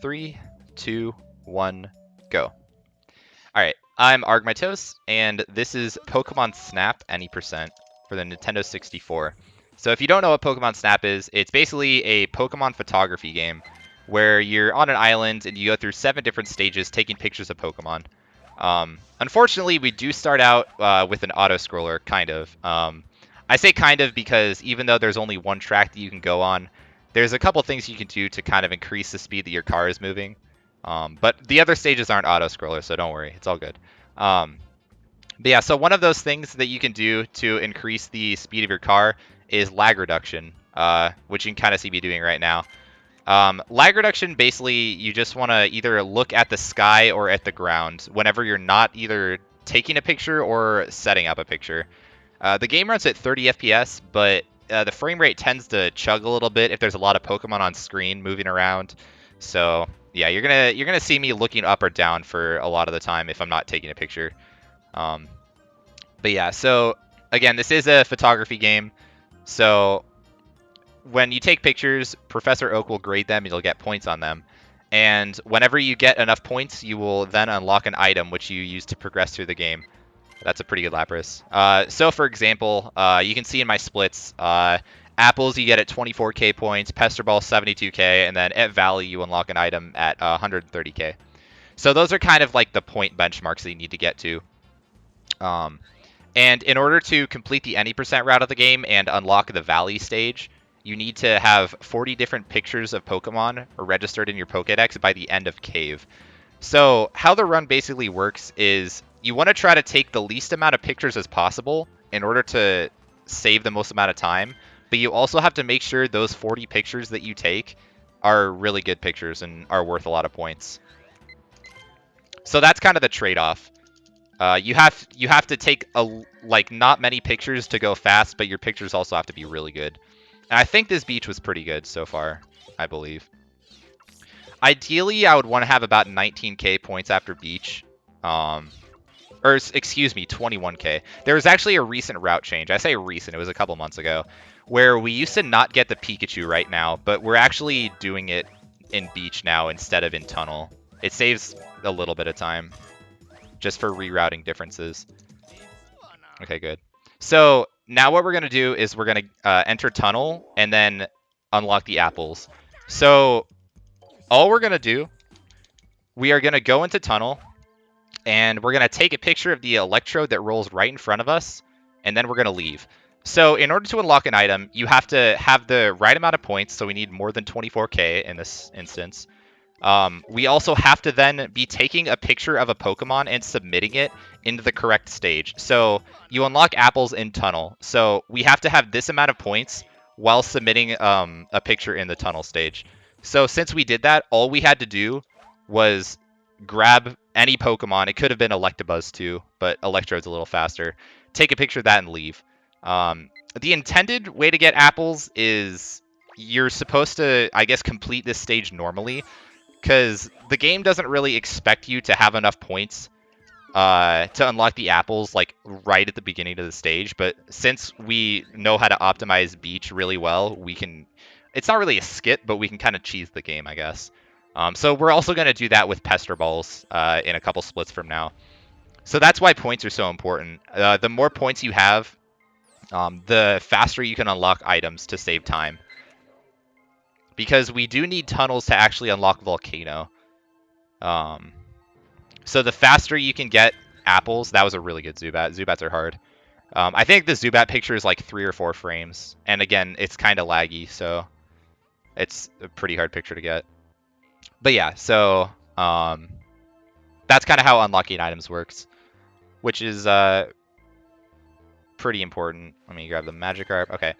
3, 2, 1, go. Alright, I'm Argmitos, and this is Pokemon Snap Any% for the Nintendo 64. So if you don't know what Pokemon Snap is, it's basically a Pokemon photography game where you're on an island and you go through 7 different stages taking pictures of Pokemon. Unfortunately, we do start out with an auto-scroller, kind of. I say kind of because even though there's only one track that you can go on, there's a couple things you can do to kind of increase the speed that your car is moving. But the other stages aren't auto-scrollers, so don't worry. It's all good. But yeah, so one of those things that you can do to increase the speed of your car is lag reduction, which you can kind of see me doing right now. Lag reduction, basically, you just want to either look at the sky or at the ground whenever you're not either taking a picture or setting up a picture. The game runs at 30 FPS, but the frame rate tends to chug a little bit if there's a lot of Pokemon on screen moving around. So yeah, you're gonna see me looking up or down for a lot of the time if I'm not taking a picture. But yeah, so again, this is a photography game. So when you take pictures, Professor Oak will grade them and you'll get points on them. And whenever you get enough points, you will then unlock an item which you use to progress through the game. That's a pretty good Lapras. So for example, you can see in my splits, Apples you get at 24k points, Pester Ball 72k, and then at Valley you unlock an item at 130k. So those are kind of like the point benchmarks that you need to get to. And in order to complete the Any% route of the game and unlock the Valley stage, you need to have 40 different pictures of Pokemon registered in your Pokédex by the end of Cave. So how the run basically works is you want to try to take the least amount of pictures as possible in order to save the most amount of time, but you also have to make sure those 40 pictures that you take are really good pictures and are worth a lot of points. So that's kind of the trade-off. You have to take not many pictures to go fast, but your pictures also have to be really good. And I think this beach was pretty good so far, I believe. Ideally, I would want to have about 19k points after beach. Or excuse me, 21k. There was actually a recent route change. I say recent, it was a couple months ago, where we used to not get the Pikachu right now, but we're actually doing it in beach now instead of in tunnel. It saves a little bit of time just for rerouting differences. Okay, good. So now what we're going to do is we're going to enter tunnel and then unlock the apples. So all we're going to do, we are going to go into tunnel and we're going to take a picture of the electrode that rolls right in front of us, and then we're going to leave. So in order to unlock an item, you have to have the right amount of points, so we need more than 24k in this instance. We also have to then be taking a picture of a Pokemon and submitting it into the correct stage. So you unlock apples in tunnel. So we have to have this amount of points while submitting a picture in the tunnel stage. So since we did that, all we had to do was grab any Pokemon. It could have been Electabuzz too, but Electrode's a little faster. Take a picture of that and leave. The intended way to get apples is you're supposed to, I guess, complete this stage normally, because the game doesn't really expect you to have enough points to unlock the apples like right at the beginning of the stage. But since we know how to optimize beach really well, we can. It's not really a skip, but we can kind of cheese the game, I guess. So we're also going to do that with Pester Balls in a couple splits from now. So that's why points are so important. The more points you have, the faster you can unlock items to save time. Because we do need tunnels to actually unlock Volcano. So the faster you can get apples, that was a really good Zubat. Zubats are hard. I think the Zubat picture is like 3 or 4 frames. And again, it's kind of laggy, so it's a pretty hard picture to get. But yeah, so that's kind of how unlocking items works, which is pretty important. Let me grab the Magikarp. Okay.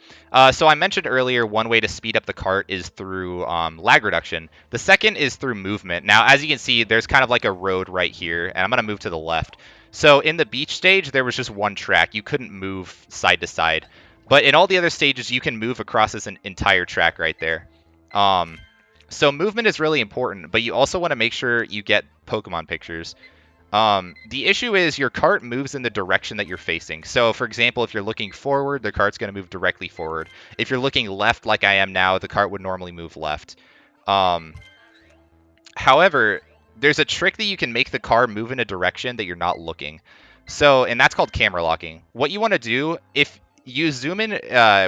So I mentioned earlier one way to speed up the cart is through lag reduction. The second is through movement. Now, as you can see, there's kind of like a road right here, and I'm going to move to the left. So in the beach stage, there was just one track. You couldn't move side to side. But in all the other stages, you can move across this entire track right there. So movement is really important, but you also want to make sure you get Pokemon pictures. The issue is your cart moves in the direction that you're facing. So, for example, if you're looking forward, the cart's going to move directly forward. If you're looking left like I am now, the cart would normally move left. However, there's a trick that you can make the car move in a direction that you're not looking. So, and that's called camera locking. What you want to do, if you zoom in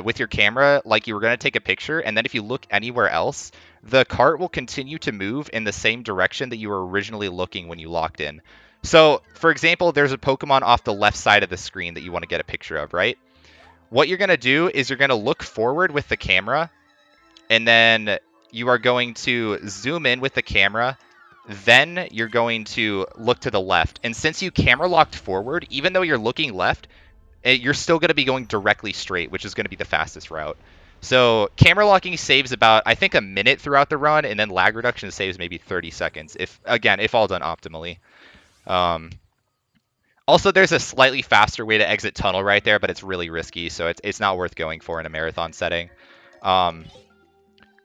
with your camera like you were going to take a picture, and then if you look anywhere else, the cart will continue to move in the same direction that you were originally looking when you locked in. So, for example, there's a Pokemon off the left side of the screen that you want to get a picture of, right? What you're going to do is you're going to look forward with the camera, and then you are going to zoom in with the camera. Then you're going to look to the left. And since you camera locked forward, even though you're looking left, you're still going to be going directly straight, which is going to be the fastest route. So camera locking saves about, I think, a minute throughout the run, and then lag reduction saves maybe 30 seconds, if all done optimally. Also, there's a slightly faster way to exit tunnel right there, but it's really risky, so it's not worth going for in a marathon setting.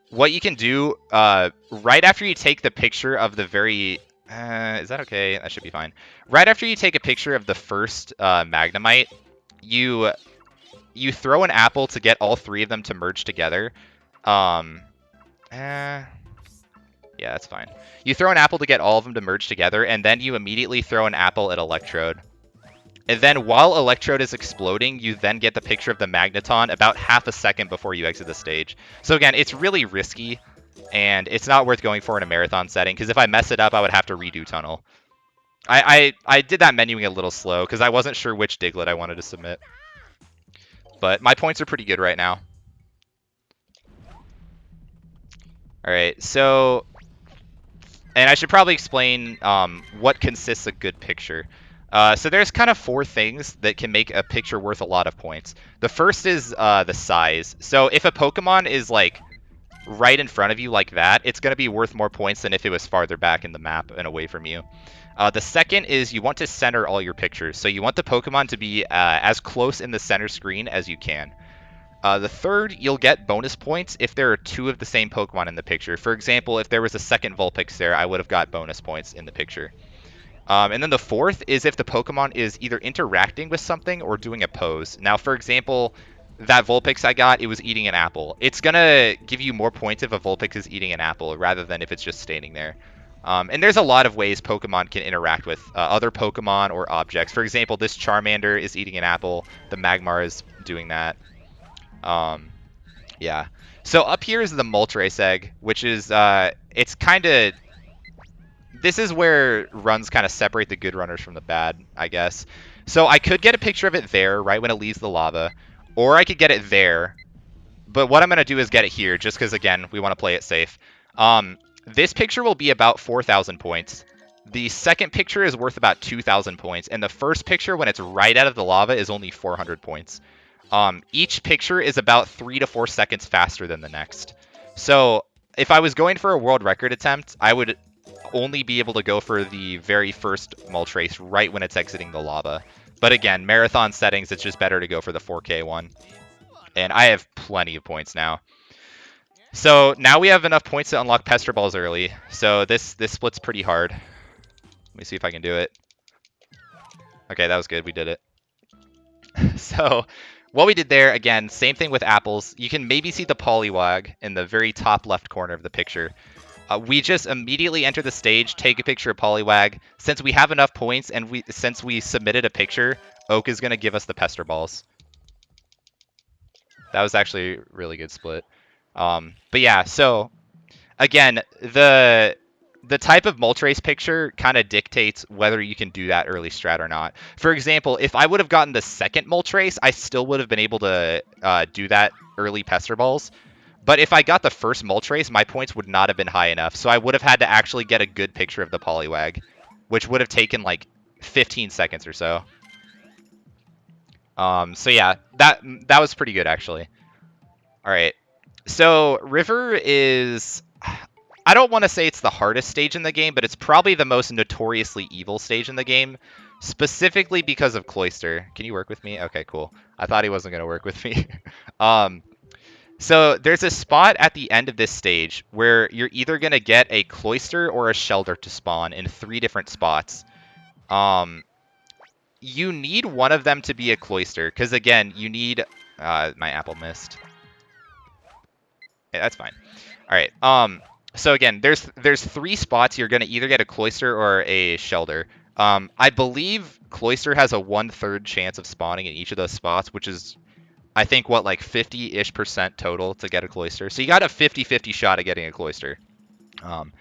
What you can do right after you take the picture of the very... is that okay? That should be fine. Right after you take a picture of the first Magnemite, you throw an apple to get all three of them to merge together. Yeah, that's fine. You throw an apple to get all of them to merge together, and then you immediately throw an apple at Electrode. And then while Electrode is exploding, you then get the picture of the Magneton about half a second before you exit the stage. So again, it's really risky, and it's not worth going for in a marathon setting, because if I mess it up, I would have to redo Tunnel. I did that menuing a little slow, because I wasn't sure which Diglett I wanted to submit. But my points are pretty good right now. Alright, so... And I should probably explain what consists a good picture. So there's kind of 4 things that can make a picture worth a lot of points. The first is the size. So if a Pokemon is like right in front of you like that, it's going to be worth more points than if it was farther back in the map and away from you. The second is you want to center all your pictures. So you want the Pokemon to be as close in the center screen as you can. The third, you'll get bonus points if there are 2 of the same Pokemon in the picture. For example, if there was a second Vulpix there, I would have got bonus points in the picture. And then the fourth is if the Pokemon is either interacting with something or doing a pose. Now, for example, that Vulpix I got, it was eating an apple. It's going to give you more points if a Vulpix is eating an apple rather than if it's just standing there. And there's a lot of ways Pokemon can interact with other Pokemon or objects. For example, this Charmander is eating an apple. The Magmar is doing that. Yeah. So up here is the Moltres egg, which is, it's kind of... This is where runs kind of separate the good runners from the bad, I guess. So I could get a picture of it there, right when it leaves the lava, or I could get it there. But what I'm going to do is get it here, just because, again, we want to play it safe. This picture will be about 4,000 points. The second picture is worth about 2,000 points, and the first picture, when it's right out of the lava, is only 400 points. Each picture is about 3 to 4 seconds faster than the next. So if I was going for a world record attempt, I would only be able to go for the very first Moltres right when it's exiting the lava. But again, marathon settings, it's just better to go for the 4K one. And I have plenty of points now. So now we have enough points to unlock Pester Balls early. So this split's pretty hard. Let me see if I can do it. Okay, that was good. We did it. So what we did there, again, same thing with apples. You can maybe see the Poliwag in the very top left corner of the picture. We just immediately enter the stage, take a picture of Poliwag. Since we have enough points and since we submitted a picture, Oak is going to give us the Pester Balls. That was actually a really good split. But yeah, so again, the type of Moltres picture kind of dictates whether you can do that early strat or not. For example, if I would have gotten the second Moltres, I still would have been able to do that early Pester Balls. But if I got the first Moltres, my points would not have been high enough. So I would have had to actually get a good picture of the Poliwag, which would have taken like 15 seconds or so. So yeah, that was pretty good actually. All right. So River is... I don't want to say it's the hardest stage in the game, but it's probably the most notoriously evil stage in the game, specifically because of Cloyster. Can you work with me? Okay, cool. I thought he wasn't going to work with me. So there's a spot at the end of this stage where you're either going to get a Cloyster or a Shelter to spawn in 3 different spots. You need one of them to be a Cloyster, because again, you need... my apple missed. Okay, that's fine. All right. So again, there's 3 spots. You're gonna either get a cloister or a shelter. I believe cloister has a 1/3 chance of spawning in each of those spots, which is I think what, like 50-ish% total to get a cloister. So you got a 50-50 shot at getting a cloister. And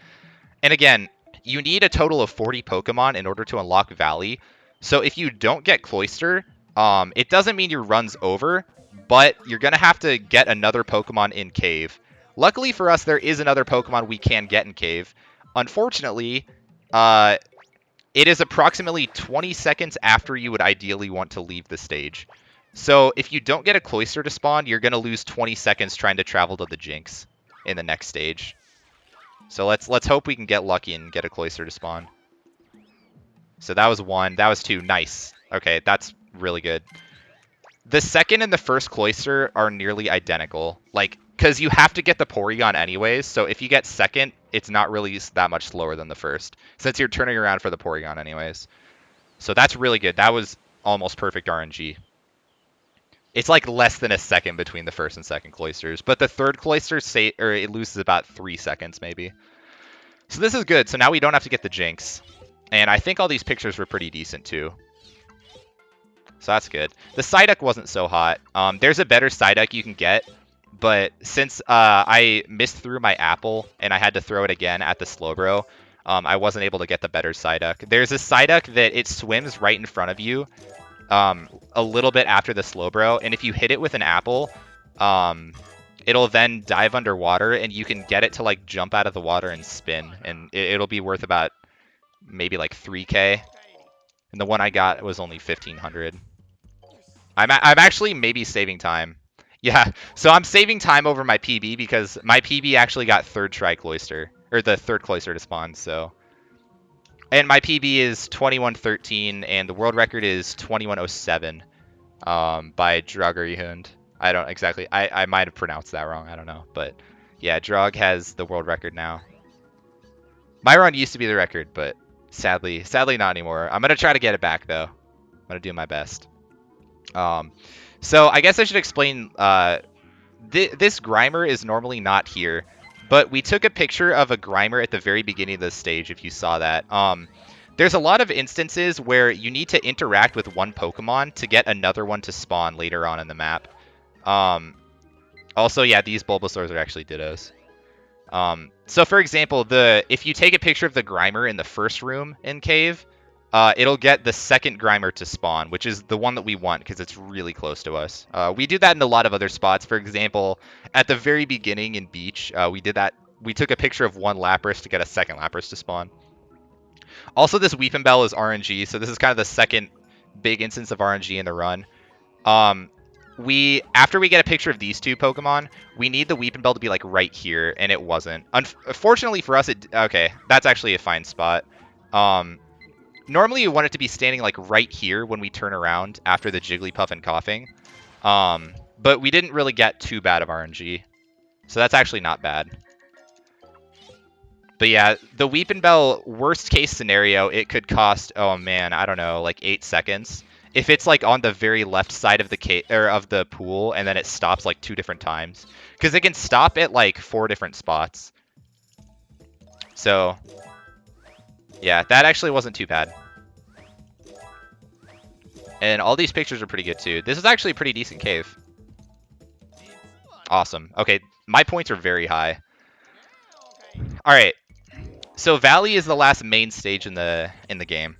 again, you need a total of 40 Pokemon in order to unlock Valley. So if you don't get cloister, it doesn't mean your run's over, but you're gonna have to get another Pokemon in Cave. Luckily for us, there is another Pokemon we can get in Cave. Unfortunately, it is approximately 20 seconds after you would ideally want to leave the stage. So if you don't get a cloister to spawn, you're going to lose 20 seconds trying to travel to the Jinx in the next stage. So let's hope we can get lucky and get a cloister to spawn. So that was 1. That was 2. Nice. Okay, that's really good. The second and the first cloister are nearly identical. Like, because you have to get the Porygon anyways, so if you get second, it's not really that much slower than the first, since you're turning around for the Porygon anyways. So that's really good. That was almost perfect RNG. It's like less than a second between the first and second cloisters, but the third cloister, it loses about 3 seconds maybe. So this is good. So now we don't have to get the Jinx. And I think all these pictures were pretty decent too. So that's good. The Psyduck wasn't so hot. There's a better Psyduck you can get, but since I missed through my apple and I had to throw it again at the Slowbro, I wasn't able to get the better Psyduck. There's a Psyduck that it swims right in front of you a little bit after the Slowbro, and if you hit it with an apple, it'll then dive underwater, and you can get it to like jump out of the water and spin, and it'll be worth about maybe like 3K. And the one I got was only 1,500. I'm actually maybe saving time. Yeah, so I'm saving time over my PB because my PB actually got third try cloister, or the third cloister to spawn, so. And my PB is 21:13, and the world record is 21:07 by Dragarihund. I don't exactly, I might have pronounced that wrong, I don't know. But yeah, Drog has the world record now. My run used to be the record, but sadly not anymore. I'm going to try to get it back, though. I'm going to do my best. So I guess I should explain, this Grimer is normally not here, but we took a picture of a Grimer at the very beginning of the stage, if you saw that. There's a lot of instances where you need to interact with one Pokemon to get another one to spawn later on in the map. Also, yeah, these Bulbasaurs are actually Dittos. So for example, if you take a picture of the Grimer in the first room in Cave, it'll get the second Grimer to spawn, which is the one that we want because it's really close to us. We do that in a lot of other spots. For example, at the very beginning in Beach, we did that. We took a picture of one Lapras to get a second Lapras to spawn. Also, this Weepinbell is RNG, so this is kind of the second big instance of RNG in the run. After we get a picture of these two Pokemon, we need the Weepinbell to be like right here, and it wasn't. Unfortunately for us, okay, that's actually a fine spot. Normally you want it to be standing like right here when we turn around after the Jigglypuff and Coughing. But we didn't really get too bad of RNG. So that's actually not bad. But yeah, the Weepinbell, worst case scenario, it could cost, oh man, I don't know, like 8 seconds. If it's like on the very left side of the pool, and then it stops like 2 different times. Because it can stop at like 4 different spots. So yeah, that actually wasn't too bad. And all these pictures are pretty good too. This is actually a pretty decent cave. Awesome. Okay, my points are very high. Alright. So Valley is the last main stage in the game.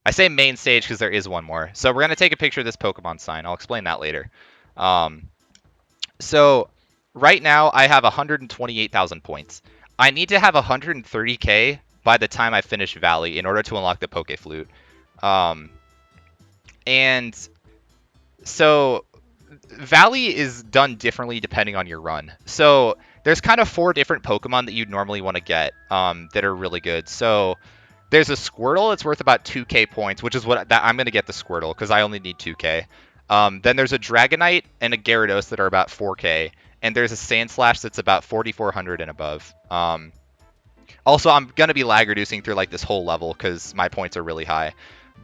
I say main stage because there is one more. So we're going to take a picture of this Pokemon sign. I'll explain that later. So right now I have 128,000 points. I need to have 130k by the time I finish Valley in order to unlock the Poke Flute. And so Valley is done differently depending on your run. So there's kind of 4 different Pokemon that you'd normally want to get that are really good. So there's a Squirtle. It's worth about 2k points, which is what I'm going to get the Squirtle because I only need 2k. Then there's a Dragonite and a Gyarados that are about 4k. And there's a Sandslash that's about 4,400 and above. Also, I'm going to be lag reducing through like this whole level because my points are really high.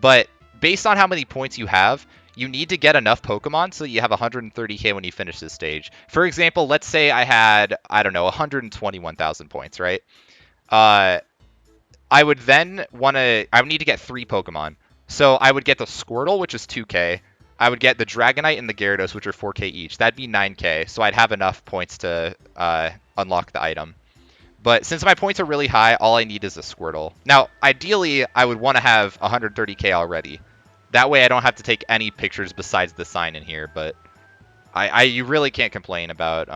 But based on how many points you have, you need to get enough Pokemon so you have 130k when you finish this stage. For example, let's say I had, I don't know, 121,000 points, right? Uh, I would need to get 3 Pokemon. So I would get the Squirtle, which is 2k. I would get the Dragonite and the Gyarados, which are 4k each. That'd be 9k, so I'd have enough points to unlock the item. But since my points are really high, all I need is a Squirtle. Now, ideally, I would want to have 130k already. That way I don't have to take any pictures besides the sign in here, but you really can't complain about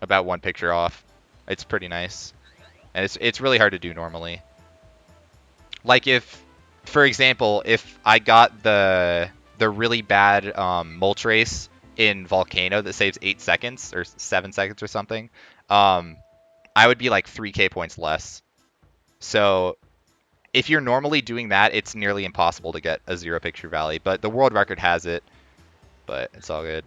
one picture off. It's pretty nice. And it's really hard to do normally. Like if, for example, if I got the really bad Moltres in Volcano that saves 8 seconds or 7 seconds or something, I would be like 3k points less. So if you're normally doing that, it's nearly impossible to get a 0 picture valley, but the world record has it, but it's all good.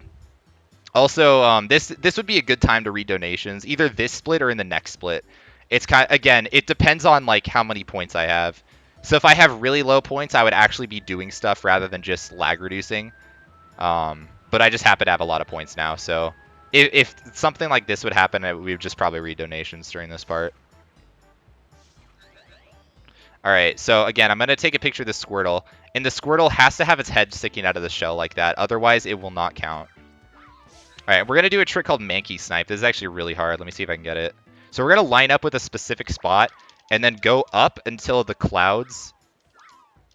Also, this would be a good time to read donations, either this split or in the next split. It's again, it depends on like how many points I have. So if I have really low points, I would actually be doing stuff rather than just lag reducing. But I just happen to have a lot of points now, so if something like this would happen, we would just probably read donations during this part. All right, so again, I'm going to take a picture of the Squirtle, and the Squirtle has to have its head sticking out of the shell like that, otherwise it will not count. All right, we're going to do a trick called Mankey Snipe. This is actually really hard. Let me see if I can get it. So we're going to line up with a specific spot, and then go up until the clouds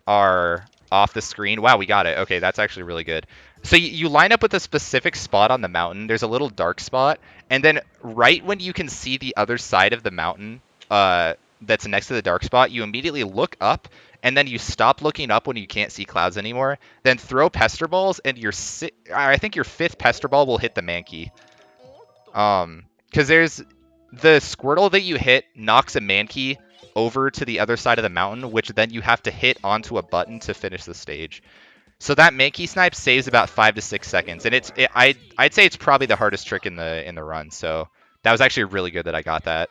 are off the screen. Wow, we got it. Okay, that's actually really good. So you line up with a specific spot on the mountain. There's a little dark spot, and then right when you can see the other side of the mountain that's next to the dark spot, you immediately look up, and then you stop looking up when you can't see clouds anymore. Then throw Pester Balls, and I think your 5th Pester Ball will hit the Mankey. Because there's the Squirtle that you hit knocks a Mankey over to the other side of the mountain, which then you have to hit onto a button to finish the stage. So that Mankey Snipe saves about 5 to 6 seconds, and I'd say it's probably the hardest trick in the run. So that was actually really good that I got that.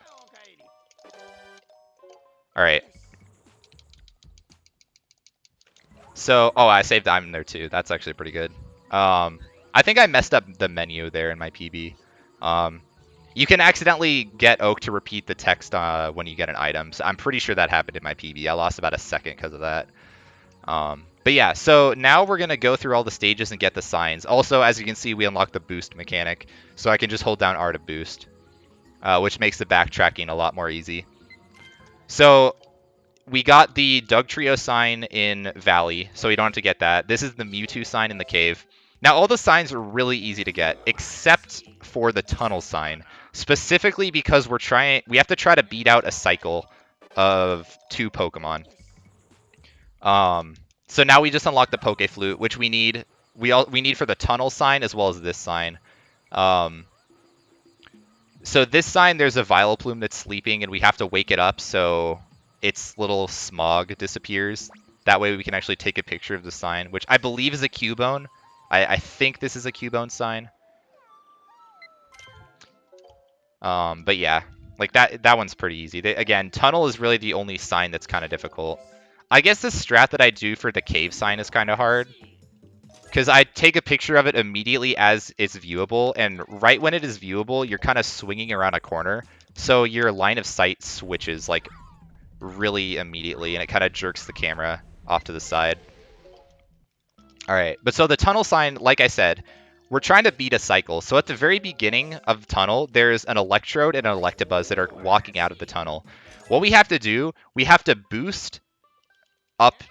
All right. So, oh, I saved Diamond there too. That's actually pretty good. I think I messed up the menu there in my PB. You can accidentally get Oak to repeat the text when you get an item. So I'm pretty sure that happened in my PB. I lost about a second because of that. But yeah, so now we're going to go through all the stages and get the signs. Also, as you can see, we unlocked the boost mechanic. So I can just hold down R to boost, which makes the backtracking a lot more easy. So we got the Dugtrio sign in Valley, so we don't have to get that. This is the Mewtwo sign in the cave. Now, all the signs are really easy to get, except for the tunnel sign. Specifically because we have to try to beat out a cycle of 2 Pokemon. So now we just unlocked the Poke Flute, which we need. We need for the tunnel sign as well as this sign. So this sign, there's a Vileplume that's sleeping, and we have to wake it up so its little smog disappears. That way we can actually take a picture of the sign, which I believe is a Cubone. I think this is a Cubone sign. But yeah, like that one's pretty easy. Again, tunnel is really the only sign that's kind of difficult. I guess the strat that I do for the cave sign is kind of hard, because I take a picture of it immediately as it's viewable, and right when it is viewable, you're kind of swinging around a corner, so your line of sight switches like really immediately, and it kind of jerks the camera off to the side. All right, but so the tunnel sign, like I said, we're trying to beat a cycle. So at the very beginning of the tunnel, there's an Electrode and an Electabuzz that are walking out of the tunnel. What we have to do, we have to boost up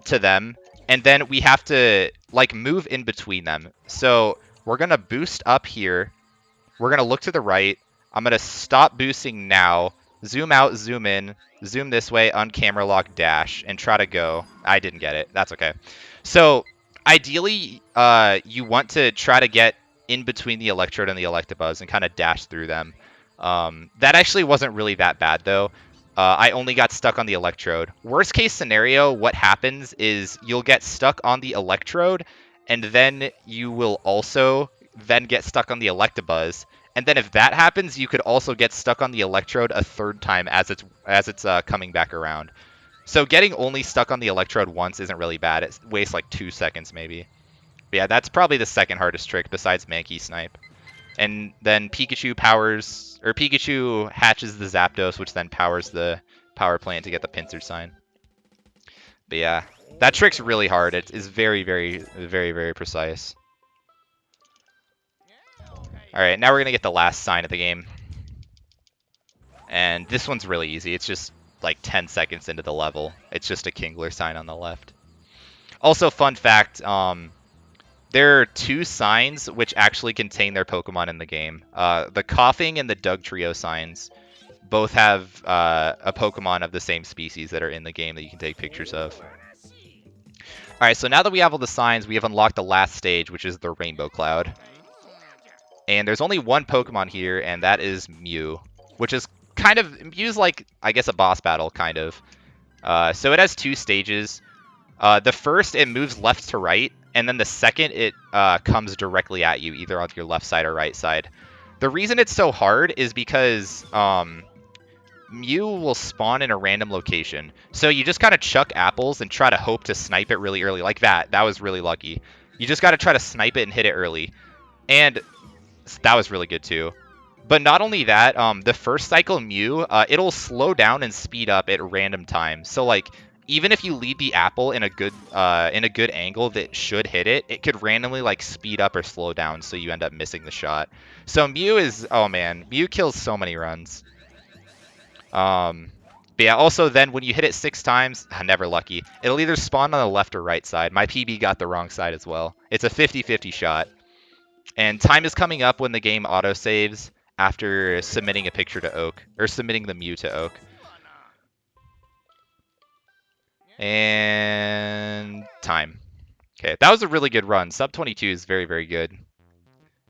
to them, and then we have to like move in between them. So we're gonna boost up here. We're gonna look to the right. I'm gonna stop boosting now. Zoom out, zoom in, zoom this way, uncamera lock, dash, and try to go. I didn't get it. That's okay. So ideally, you want to try to get in between the Electrode and the Electabuzz and kind of dash through them. That actually wasn't really that bad, though. I only got stuck on the Electrode. Worst case scenario, what happens is you'll get stuck on the Electrode, and then you will also then get stuck on the Electabuzz. And then if that happens, you could also get stuck on the Electrode a 3rd time as it's coming back around. So getting only stuck on the Electrode once isn't really bad. It wastes like 2 seconds maybe. But yeah, that's probably the second hardest trick besides Mankey Snipe. And then Pikachu hatches the Zapdos, which then powers the power plant to get the pincer sign. But yeah, that trick's really hard. It is very, very, very, very precise. All right, now we're gonna get the last sign of the game. And this one's really easy. It's just like 10 seconds into the level. It's just a Kingler sign on the left. Also, fun fact, there are 2 signs which actually contain their Pokemon in the game. The Coughing and the Dugtrio signs both have a Pokemon of the same species that are in the game that you can take pictures of. Alright, so now that we have all the signs, we have unlocked the last stage, which is the Rainbow Cloud. And there's only one Pokemon here, and that is Mew, which is Mew's like, I guess, a boss battle, kind of. So it has 2 stages. The first, it moves left to right, and then the second, it comes directly at you, either on your left side or right side. The reason it's so hard is because Mew will spawn in a random location. So you just gotta chuck apples and try to hope to snipe it really early, like that. That was really lucky. You just gotta try to snipe it and hit it early. And that was really good too. But not only that, the first cycle Mew, it'll slow down and speed up at random times. So like, even if you lead the apple in a good angle that should hit it, it could randomly like speed up or slow down, so you end up missing the shot. So Mew is, oh man, Mew kills so many runs. But yeah, also then when you hit it 6 times, never lucky. It'll either spawn on the left or right side. My PB got the wrong side as well. It's a 50-50 shot. And time is coming up when the game autosaves after submitting a picture to Oak, or submitting the Mew to Oak. And time. Okay, that was a really good run. Sub 22 is very, very good.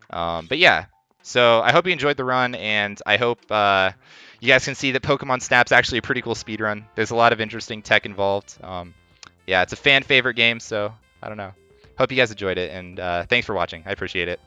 But yeah, so I hope you enjoyed the run, and I hope you guys can see that Pokemon Snap's actually a pretty cool speedrun. There's a lot of interesting tech involved. Yeah, it's a fan favorite game, so I don't know. Hope you guys enjoyed it, and thanks for watching. I appreciate it.